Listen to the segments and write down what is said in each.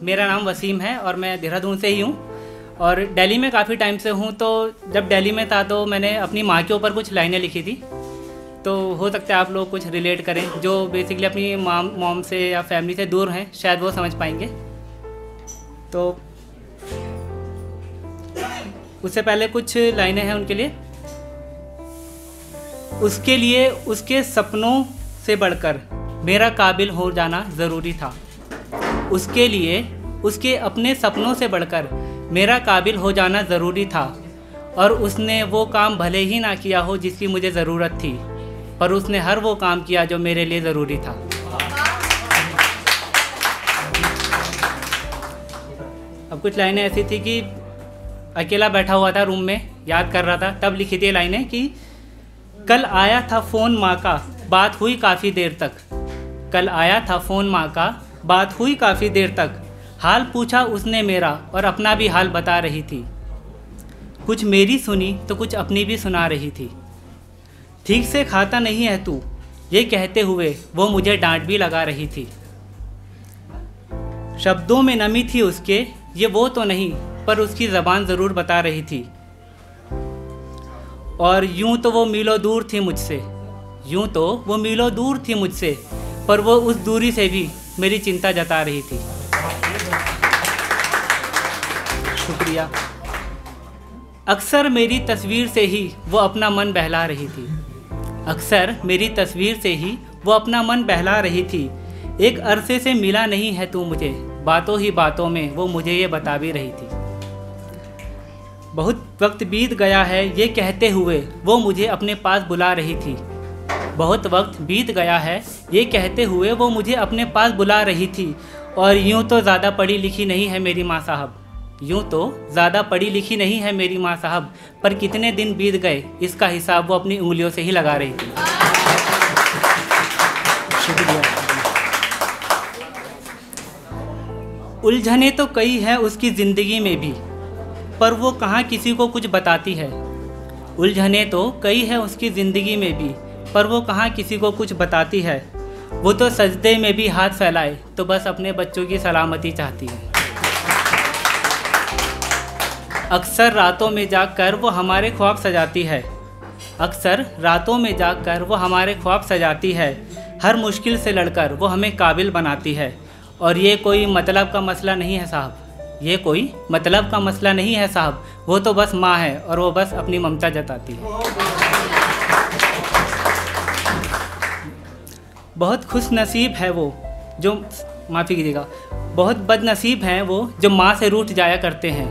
मेरा नाम वसीम है और मैं देहरादून से ही हूँ और दिल्ली में काफ़ी टाइम से हूँ। तो जब दिल्ली में था तो मैंने अपनी माँ के ऊपर कुछ लाइनें लिखी थी, तो हो सकता है आप लोग कुछ रिलेट करें जो बेसिकली अपनी मॉम से या फैमिली से दूर हैं, शायद वो समझ पाएंगे। तो उससे पहले कुछ लाइनें हैं उनके लिए। उसके लिए उसके सपनों से बढ़कर मेरा काबिल हो जाना ज़रूरी था। उसके लिए उसके अपने सपनों से बढ़कर मेरा काबिल हो जाना ज़रूरी था। और उसने वो काम भले ही ना किया हो जिसकी मुझे ज़रूरत थी, पर उसने हर वो काम किया जो मेरे लिए ज़रूरी था। अब कुछ लाइनें ऐसी थी कि अकेला बैठा हुआ था रूम में, याद कर रहा था, तब लिखी थी लाइनें कि कल आया था फ़ोन माँ का, बात हुई काफ़ी देर तक। कल आया था फ़ोन माँ का, बात हुई काफ़ी देर तक। हाल पूछा उसने मेरा और अपना भी हाल बता रही थी। कुछ मेरी सुनी तो कुछ अपनी भी सुना रही थी। ठीक से खाता नहीं है तू, ये कहते हुए वो मुझे डांट भी लगा रही थी। शब्दों में नमी थी उसके, ये वो तो नहीं, पर उसकी ज़बान ज़रूर बता रही थी। और यूं तो वो मीलों दूर थी मुझसे, यूं तो वो मीलों दूर थी मुझसे, पर वो उस दूरी से भी मेरी चिंता जता रही थी। शुक्रिया। अक्सर मेरी तस्वीर से ही वो अपना मन बहला रही थी। अक्सर मेरी तस्वीर से ही वो अपना मन बहला रही थी। एक अरसे से मिला नहीं है तू मुझे, बातों ही बातों में वो मुझे ये बता भी रही थी। बहुत वक्त बीत गया है ये कहते हुए वो मुझे अपने पास बुला रही थी। बहुत वक्त बीत गया है ये कहते हुए वो मुझे अपने पास बुला रही थी। और यूं तो ज़्यादा पढ़ी लिखी नहीं है मेरी माँ साहब, यूं तो ज़्यादा पढ़ी लिखी नहीं है मेरी माँ साहब, पर कितने दिन बीत गए इसका हिसाब वो अपनी उंगलियों से ही लगा रही थी। शुक्रिया। उलझने तो कई हैं उसकी ज़िंदगी में भी, पर वो कहाँ किसी को कुछ बताती है। उलझने तो कई है उसकी ज़िंदगी में भी, पर वो कहाँ किसी को कुछ बताती है। वो तो सजदे में भी हाथ फैलाए तो बस अपने बच्चों की सलामती चाहती है। अक्सर रातों में जागकर वो हमारे ख्वाब सजाती है। अक्सर रातों में जागकर वो हमारे ख्वाब सजाती है। हर मुश्किल से लड़कर वो हमें काबिल बनाती है। और ये कोई मतलब का मसला नहीं है साहब, ये कोई मतलब का मसला नहीं है साहब, वो तो बस माँ है और वो बस अपनी ममता जताती है। बहुत खुश नसीब है वो जो, माफ़ी कीजिएगा, बहुत बदनसीब हैं वो जो माँ से रूठ जाया करते हैं,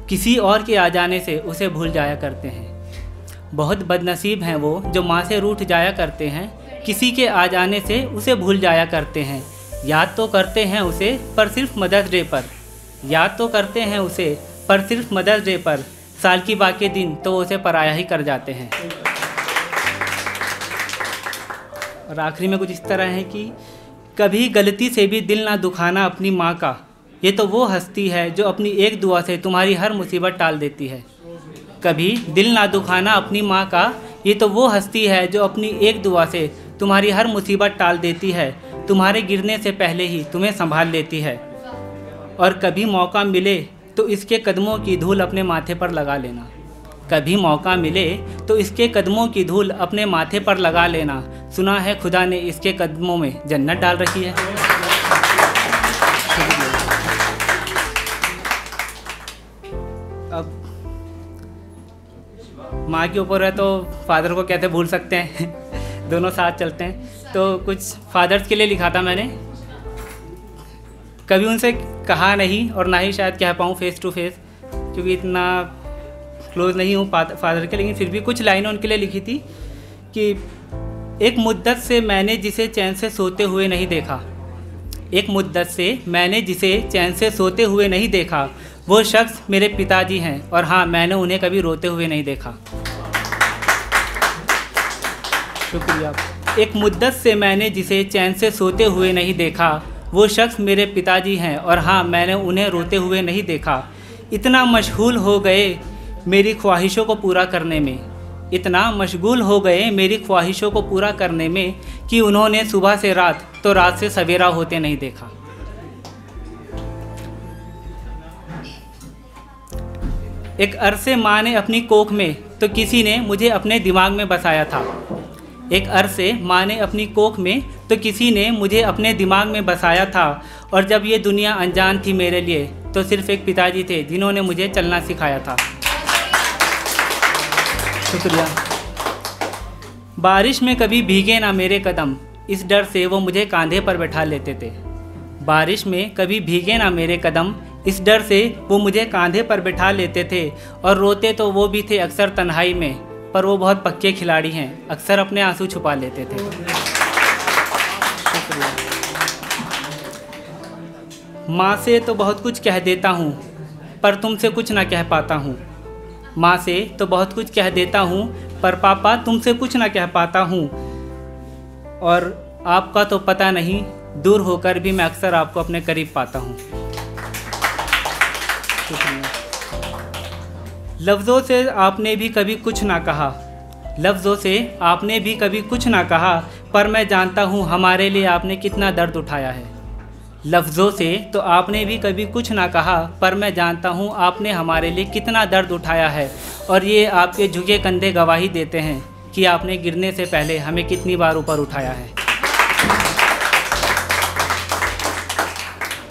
किसी और के आ जाने से उसे भूल जाया करते हैं। बहुत बदनसीब हैं वो जो माँ से रूठ जाया करते हैं, किसी के आ जाने से उसे भूल जाया करते हैं। याद तो करते हैं उसे पर सिर्फ मदर्स डे पर, याद तो करते हैं उसे पर सिर्फ मदर्स डे पर। साल की बाकी दिन तो उसे पराया ही कर जाते हैं। और आखिरी में कुछ इस तरह है कि कभी गलती से भी दिल ना दुखाना अपनी माँ का, ये तो वो हस्ती है जो अपनी एक दुआ से तुम्हारी हर मुसीबत टाल देती है। कभी दिल ना दुखाना अपनी माँ का, ये तो वो हस्ती है जो अपनी एक दुआ से तुम्हारी हर मुसीबत टाल देती है। तुम्हारे गिरने से पहले ही तुम्हें संभाल लेती है। और कभी मौका मिले तो इसके कदमों की धूल अपने माथे पर लगा लेना। कभी मौका मिले तो इसके कदमों की धूल अपने माथे पर लगा लेना। सुना है खुदा ने इसके कदमों में जन्नत डाल रखी है। अब माँ के ऊपर है तो फादर को कैसे भूल सकते हैं, दोनों साथ चलते हैं। तो कुछ फादर्स के लिए लिखा था मैंने, कभी उनसे कहा नहीं और ना ही शायद कह पाऊँ फेस टू फेस, क्योंकि इतना क्लोज नहीं हूँ फादर के, लेकिन फिर भी कुछ लाइनें उनके लिए लिखी थी कि एक मुद्दत से मैंने जिसे चैन से सोते हुए नहीं देखा, एक मुद्दत से मैंने जिसे चैन से सोते हुए नहीं देखा, वो शख्स मेरे पिताजी हैं और हाँ, मैंने उन्हें कभी रोते हुए नहीं देखा। शुक्रिया। एक मुद्दत से मैंने जिसे चैन से सोते हुए नहीं देखा, वो शख्स मेरे पिताजी हैं और हाँ, मैंने उन्हें रोते हुए नहीं देखा। इतना मशगूल हो गए मेरी ख्वाहिशों को पूरा करने में, इतना मशगूल हो गए मेरी ख्वाहिशों को पूरा करने में कि उन्होंने सुबह से रात तो रात से सवेरा होते नहीं देखा। एक अरसे माँ ने अपनी कोख में तो किसी ने मुझे अपने दिमाग में बसाया था। एक अरसे माँ ने अपनी कोख में तो किसी ने मुझे अपने दिमाग में बसाया था। और जब ये दुनिया अनजान थी मेरे लिए तो सिर्फ एक पिताजी थे जिन्होंने मुझे चलना सिखाया था। शुक्रिया। बारिश में कभी भीगे ना मेरे कदम, इस डर से वो मुझे कंधे पर बैठा लेते थे। बारिश में कभी भीगे ना मेरे कदम, इस डर से वो मुझे कंधे पर बैठा लेते थे। और रोते तो वो भी थे अक्सर तन्हाई में, पर वो बहुत पक्के खिलाड़ी हैं, अक्सर अपने आंसू छुपा लेते थे। माँ से तो बहुत कुछ कह देता हूँ पर तुमसे कुछ ना कह पाता हूँ। माँ से तो बहुत कुछ कह देता हूँ पर पापा तुमसे कुछ ना कह पाता हूँ। और आपका तो पता नहीं, दूर होकर भी मैं अक्सर आपको अपने करीब पाता हूँ। लफ्ज़ों से आपने भी कभी कुछ ना कहा, लफ्ज़ों से आपने भी कभी कुछ ना कहा, पर मैं जानता हूँ हमारे लिए आपने कितना दर्द उठाया है। लफ्ज़ों से तो आपने भी कभी कुछ ना कहा, पर मैं जानता हूँ आपने हमारे लिए कितना दर्द उठाया है। और ये आपके झुके कंधे गवाही देते हैं कि आपने गिरने से पहले हमें कितनी बार ऊपर उठाया है।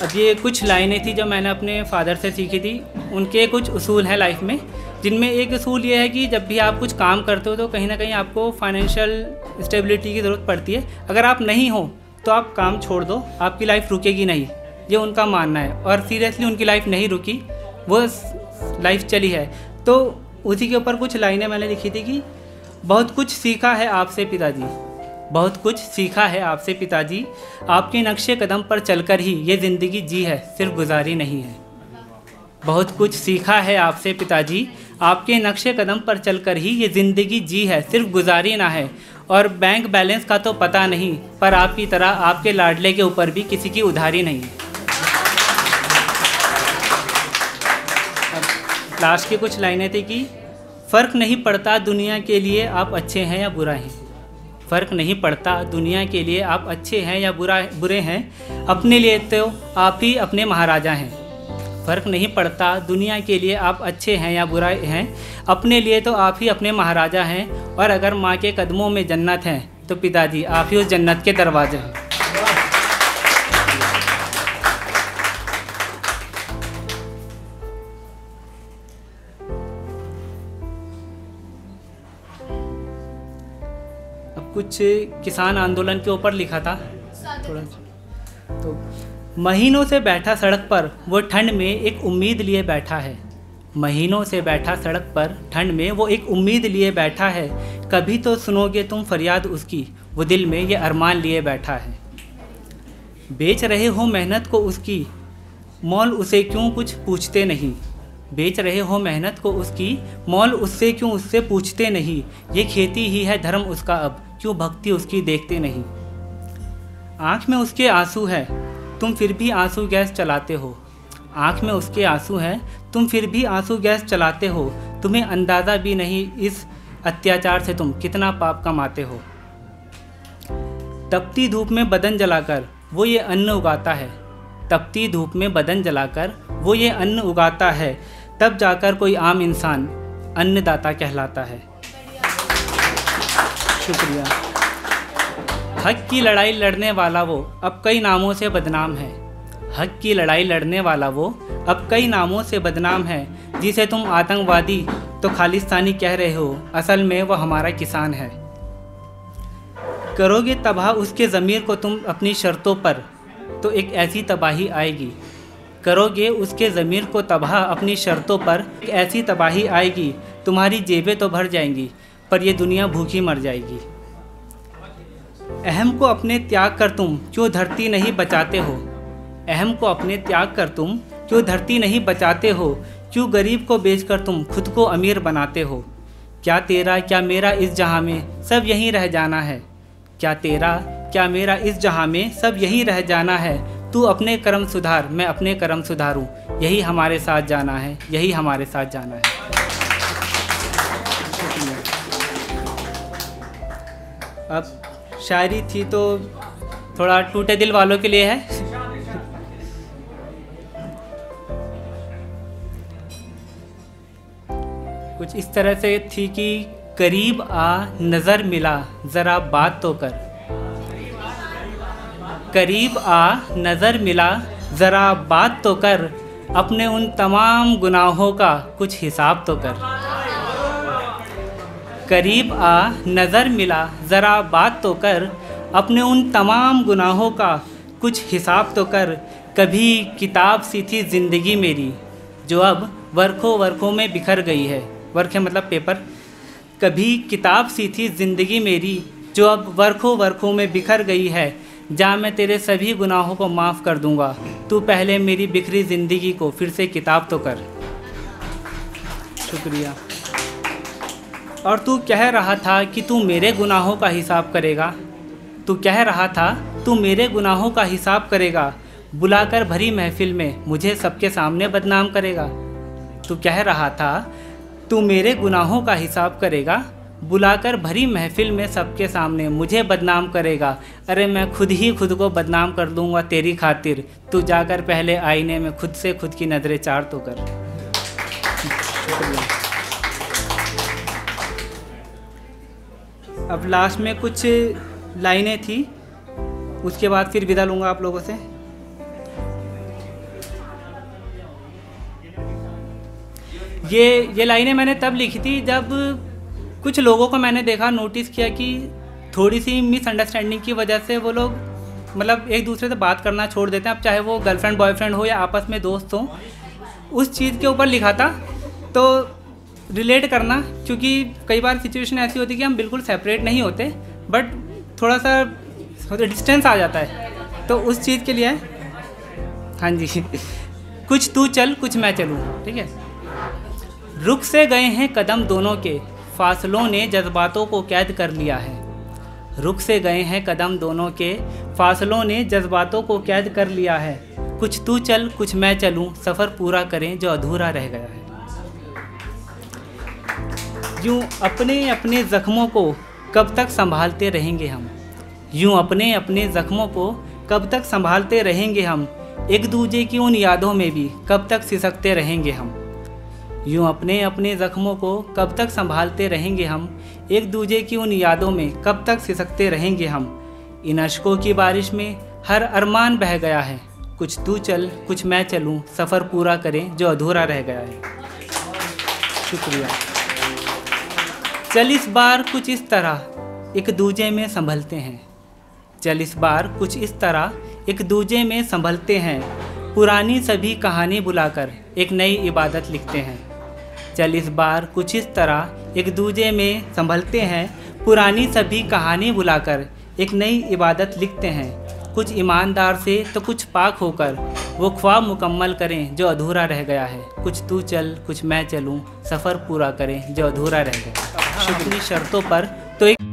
अब ये कुछ लाइनें थी जो मैंने अपने फादर से सीखी थी। उनके कुछ उसूल हैं लाइफ में, जिनमें एक उसूल ये है कि जब भी आप कुछ काम करते हो तो कहीं ना कहीं आपको फाइनेंशियल स्टेबिलिटी की ज़रूरत पड़ती है। अगर आप नहीं हो तो आप काम छोड़ दो, आपकी लाइफ रुकेगी नहीं, ये उनका मानना है। और सीरियसली उनकी लाइफ नहीं रुकी, वो लाइफ चली है। तो उसी के ऊपर कुछ लाइनें मैंने लिखी थी कि बहुत कुछ सीखा है आपसे पिताजी, बहुत कुछ सीखा है आपसे पिताजी, आपके नक्शे कदम पर चलकर ही ये ज़िंदगी जी है, सिर्फ गुजारी नहीं है। बहुत कुछ सीखा है आपसे पिताजी, आपके नक्शे कदम पर चलकर ही ये ज़िंदगी जी है, सिर्फ गुजारी ना है। और बैंक बैलेंस का तो पता नहीं, पर आपकी तरह आपके लाडले के ऊपर भी किसी की उधारी नहीं है। लास्ट की कुछ लाइनें थी कि फ़र्क नहीं पड़ता दुनिया के लिए आप अच्छे हैं या बुरा हैं, फ़र्क नहीं पड़ता दुनिया के लिए आप अच्छे हैं या बुरे हैं, अपने लिए तो आप ही अपने महाराजा हैं। फ़र्क नहीं पड़ता दुनिया के लिए आप अच्छे हैं या बुरा हैं, अपने लिए तो आप ही अपने महाराजा हैं। और अगर माँ के कदमों में जन्नत है तो पिताजी आप ही उस जन्नत के दरवाजे हैं। अब कुछ किसान आंदोलन के ऊपर लिखा था थोड़ा। तो महीनों से बैठा सड़क पर वो ठंड में एक उम्मीद लिए बैठा है, महीनों से बैठा सड़क पर ठंड में वो एक उम्मीद लिए बैठा है। कभी तो सुनोगे तुम फरियाद उसकी, वो दिल में ये अरमान लिए बैठा है। बेच रहे हो मेहनत को उसकी, मोल उसे क्यों कुछ पूछते नहीं, बेच रहे हो मेहनत को उसकी, मोल उससे क्यों उससे पूछते नहीं। ये खेती ही है धर्म उसका अब, क्यों भक्ति उसकी देखते नहीं। आँख में उसके आंसू है तुम फिर भी आंसू गैस चलाते हो, आँख में उसके आंसू हैं तुम फिर भी आंसू गैस चलाते हो। तुम्हें अंदाज़ा भी नहीं इस अत्याचार से तुम कितना पाप कमाते हो। तपती धूप में बदन जलाकर वो ये अन्न उगाता है, तपती धूप में बदन जलाकर वो ये अन्न उगाता है, तब जाकर कोई आम इंसान अन्नदाता कहलाता है। शुक्रिया। हक की लड़ाई लड़ने वाला वो अब कई नामों से बदनाम है, हक की लड़ाई लड़ने वाला वो अब कई नामों से बदनाम है। जिसे तुम आतंकवादी तो खालिस्तानी कह रहे हो, असल में वो हमारा किसान है। करोगे तबाह उसके ज़मीर को तुम अपनी शर्तों पर, तो एक ऐसी तबाही आएगी। करोगे उसके ज़मीर को तबाह अपनी शर्तों पर, एक ऐसी तबाही आएगी। तुम्हारी जेबें तो भर जाएंगी पर ये दुनिया भूखी मर जाएगी। अहम को अपने त्याग कर तुम क्यों धरती नहीं बचाते हो, अहम को अपने त्याग कर तुम क्यों धरती नहीं बचाते हो। क्यों गरीब को बेचकर तुम खुद को अमीर बनाते हो। क्या तेरा क्या मेरा इस जहां में सब यहीं रह जाना है, क्या तेरा क्या मेरा इस जहां में सब यहीं रह जाना है। तू अपने कर्म सुधार मैं अपने कर्म सुधारूं, यही हमारे साथ जाना है, यही हमारे साथ जाना है। अब शायरी थी तो थोड़ा टूटे दिल वालों के लिए है। कुछ इस तरह से थी कि करीब आ नज़र मिला ज़रा बात तो कर, करीब आ नज़र मिला ज़रा बात तो कर, अपने उन तमाम गुनाहों का कुछ हिसाब तो कर। करीब आ नज़र मिला ज़रा बात तो कर, अपने उन तमाम गुनाहों का कुछ हिसाब तो कर। कभी किताब सी थी ज़िंदगी मेरी जो अब वर्खों वर्खों में बिखर गई है, वर्ख है मतलब पेपर। कभी किताब सी थी ज़िंदगी मेरी जो अब वर्खों वर्खों में बिखर गई है, जा मैं तेरे सभी गुनाहों को माफ़ कर दूंगा, तू पहले मेरी बिखरी ज़िंदगी को फिर से किताब तो कर। शुक्रिया। और तू कह रहा था कि तू मेरे गुनाहों का हिसाब करेगा, तू कह रहा था तू मेरे गुनाहों का हिसाब करेगा, बुलाकर भरी महफिल में मुझे सबके सामने बदनाम करेगा। तू कह रहा था तू मेरे गुनाहों का हिसाब करेगा, बुलाकर भरी महफिल में सबके सामने मुझे बदनाम करेगा। अरे मैं खुद ही खुद को बदनाम कर दूंगा तेरी खातिर, तू जाकर पहले आईने में खुद से खुद की नज़रें चार तो कर। अब लास्ट में कुछ लाइनें थी, उसके बाद फिर विदा लूँगा आप लोगों से। ये लाइनें मैंने तब लिखी थी जब कुछ लोगों को मैंने देखा, नोटिस किया कि थोड़ी सी मिसअंडरस्टैंडिंग की वजह से वो लोग मतलब एक दूसरे से बात करना छोड़ देते हैं। अब चाहे वो गर्लफ्रेंड बॉयफ्रेंड हो या आपस में दोस्त हो, उस चीज़ के ऊपर लिखा था तो रिलेट करना, क्योंकि कई बार सिचुएशन ऐसी होती है कि हम बिल्कुल सेपरेट नहीं होते बट थोड़ा सा डिस्टेंस आ जाता है, तो उस चीज़ के लिए हाँ जी कुछ तू चल कुछ मैं चलूँ, ठीक है। रुक से गए हैं कदम दोनों के, फासलों ने जज्बातों को कैद कर लिया है। रुक से गए हैं कदम दोनों के, फासलों ने जज्बातों को कैद कर लिया है। कुछ तू चल कुछ मैं चलूँ, सफ़र पूरा करें जो अधूरा रह गया है। यूँ अपने अपने ज़ख्मों को कब तक संभालते रहेंगे हम, यूँ अपने अपने ज़ख्मों को कब तक संभालते रहेंगे हम, एक दूजे की उन यादों में भी कब तक सिसकते रहेंगे हम। यूँ अपने अपने ज़ख्मों को कब तक संभालते रहेंगे हम, एक दूजे की उन यादों में कब तक सिसकते रहेंगे हम। इन अश्कों की बारिश में हर अरमान बह गया है, कुछ तू चल कुछ मैं चलूँ, सफ़र पूरा करें जो अधूरा रह गया है। शुक्रिया। चल इस बार कुछ इस तरह एक दूजे में संभलते हैं, चल इस बार कुछ इस तरह एक दूजे में संभलते हैं, पुरानी सभी कहानी बुलाकर एक नई इबादत लिखते हैं। चल इस बार कुछ इस तरह एक दूजे में संभलते हैं, पुरानी सभी कहानी बुलाकर एक नई इबादत लिखते हैं। कुछ ईमानदार से तो कुछ पाक होकर वो ख्वाब मुकम्मल करें जो अधूरा रह गया है। कुछ तू चल कुछ मैं चलूँ, सफ़र पूरा करें जो अधूरा रह गया। शुक्रिया शर्तों पर तो एक